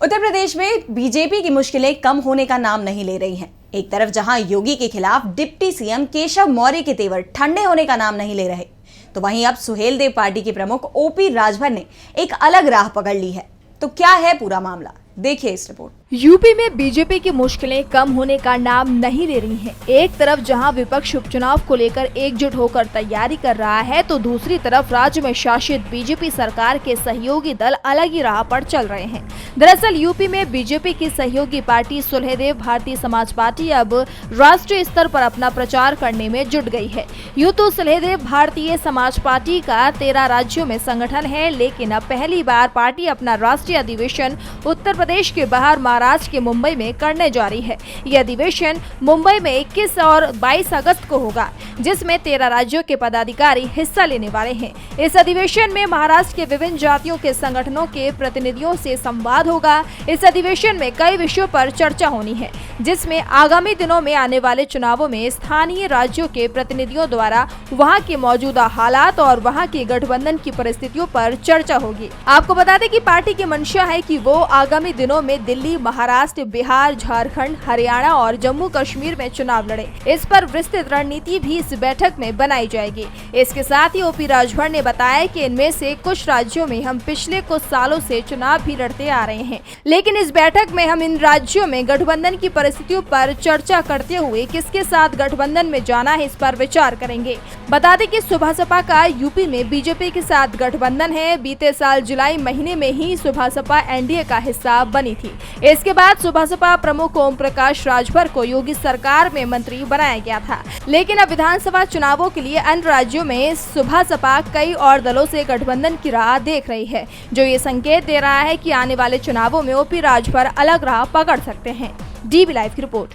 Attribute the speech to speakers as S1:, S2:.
S1: उत्तर प्रदेश में बीजेपी की मुश्किलें कम होने का नाम नहीं ले रही हैं। एक तरफ जहां योगी के खिलाफ डिप्टी सीएम केशव मौर्य के तेवर ठंडे होने का नाम नहीं ले रहे, तो वहीं अब सुहेलदेव पार्टी के प्रमुख ओपी राजभर ने एक अलग राह पकड़ ली है। तो क्या है पूरा मामला, देखिए इस रिपोर्ट।
S2: यूपी में बीजेपी की मुश्किलें कम होने का नाम नहीं ले रही हैं। एक तरफ जहां विपक्ष उपचुनाव को लेकर एकजुट होकर तैयारी कर रहा है, तो दूसरी तरफ राज्य में शासित बीजेपी सरकार के सहयोगी दल अलग ही राह पर चल रहे हैं। दरअसल यूपी में बीजेपी की सहयोगी पार्टी सुहेलदेव भारतीय समाज पार्टी अब राष्ट्रीय स्तर पर अपना प्रचार करने में जुट गई है। यूं तो सुहेलदेव भारतीय समाज पार्टी का 13 राज्यों में संगठन है, लेकिन अब पहली बार पार्टी अपना राष्ट्रीय अधिवेशन उत्तर प्रदेश के बाहर महाराष्ट्र के मुंबई में करने जा रही है। यह अधिवेशन मुंबई में 21 और 22 अगस्त को होगा, जिसमें 13 राज्यों के पदाधिकारी हिस्सा लेने वाले हैं। इस अधिवेशन में महाराष्ट्र के विभिन्न जातियों के संगठनों के प्रतिनिधियों से संवाद होगा। इस अधिवेशन में कई विषयों पर चर्चा होनी है, जिसमें आगामी दिनों में आने वाले चुनावों में स्थानीय राज्यों के प्रतिनिधियों द्वारा वहां के मौजूदा हालात और वहां के गठबंधन की परिस्थितियों पर चर्चा होगी। आपको बता दें कि पार्टी की मंशा है कि वो आगामी दिनों में दिल्ली, महाराष्ट्र, बिहार, झारखंड, हरियाणा और जम्मू कश्मीर में चुनाव लड़े। इस पर विस्तृत रणनीति भी इस बैठक में बनाई जाएगी। इसके साथ ही ओपी राजभर ने बताया कि इनमें से कुछ राज्यों में हम पिछले कुछ सालों से चुनाव भी लड़ते आ रहे हैं, लेकिन इस बैठक में हम इन राज्यों में गठबंधन की परिस्थितियों पर चर्चा करते हुए किसके साथ गठबंधन में जाना है, इस पर विचार करेंगे। बता दें कि सुभाष सपा का यूपी में बीजेपी के साथ गठबंधन है। बीते साल जुलाई महीने में ही सुभाष सपा एनडीए का हिस्सा बनी थी। इसके बाद सुभाष सपा प्रमुख ओम प्रकाश राजभर को योगी सरकार में मंत्री बनाया गया था, लेकिन अब विधानसभा चुनावों के लिए अन्य राज्यों में सुभाष सपा कई और दलों से गठबंधन की राह देख रही है, जो ये संकेत दे रहा है कि आने वाले चुनावों में ओपी राजभर अलग राह पकड़ सकते हैं। डीबी लाइव की रिपोर्ट।